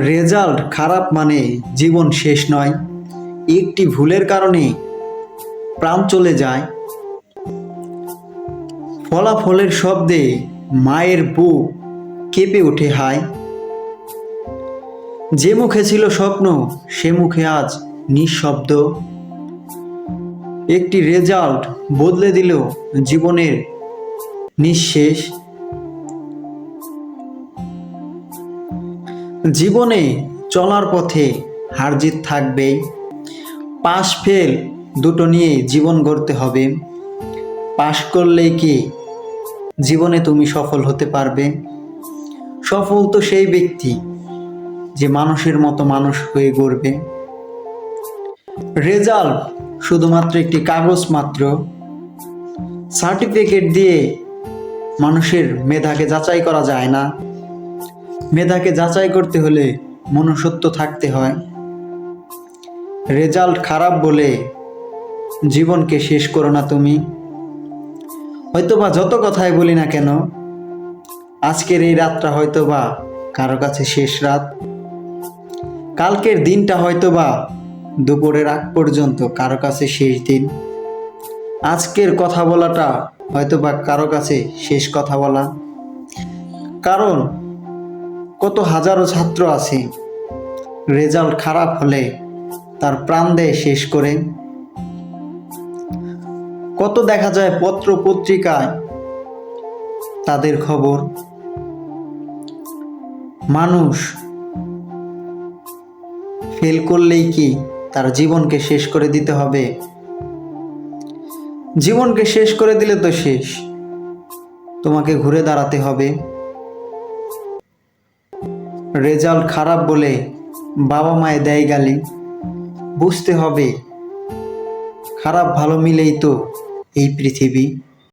Result খারাপ মানে জীবন শেষ নয়, একটি ভুলের কারণে প্রাণ চলে যায়। ফলাফলের শব্দে মায়ের বুক কেঁপে ওঠে হায়। যে মুখে ছিল স্বপ্ন সে মুখে আজ নিঃশব্দ। একটি রেজাল্ট বদলে দিল জীবনের নিঃশেষ। জীবনে চলার পথে হার জিত থাকবেই, পাস ফেল দুটো নিয়ে জীবন গড়তে হবে। পাস করলেই কি জীবনে তুমি সফল হতে পারবে? সফল তো সেই ব্যক্তি যে মানুষের মতো মানুষ হয়ে গড়বে। রেজাল্ট শুধুমাত্র একটি কাগজ মাত্র। সার্টিফিকেট দিয়ে মানুষের মেধাকে যাচাই করা যায় না। মেধাকে যাচাই করতে হলে মনুষ্যত্ব থাকতে হয়। রেজাল্ট খারাপ বলে জীবনকে শেষ করো না তুমি। হয়তোবা যত কথাই বলি না কেন, আজকের এই রাতটা হয়তোবা কারো কাছে শেষ রাত। কালকের দিনটা হয়তোবা দুপুরের আগ পর্যন্ত কারো কাছে শেষ দিন। আজকের কথা বলাটা হয়তোবা কারো কাছে শেষ কথা বলা। কারণ কত হাজারো ছাত্র আছে রেজাল্ট খারাপ হলে তার প্রাণ দেয় শেষ করে। কত দেখা যায় পত্র পত্রিকায় তাদের খবর। মানুষ ফেল করলেই কি তার জীবনকে শেষ করে দিতে হবে? জীবনকে শেষ করে দিলে তো শেষ, তোমাকে ঘুরে দাঁড়াতে হবে। রেজাল্ট খারাপ বলে বাবা মায়ে দেয় গালি, বুঝতে হবে খারাপ ভালো মিলেই তো এই পৃথিবী।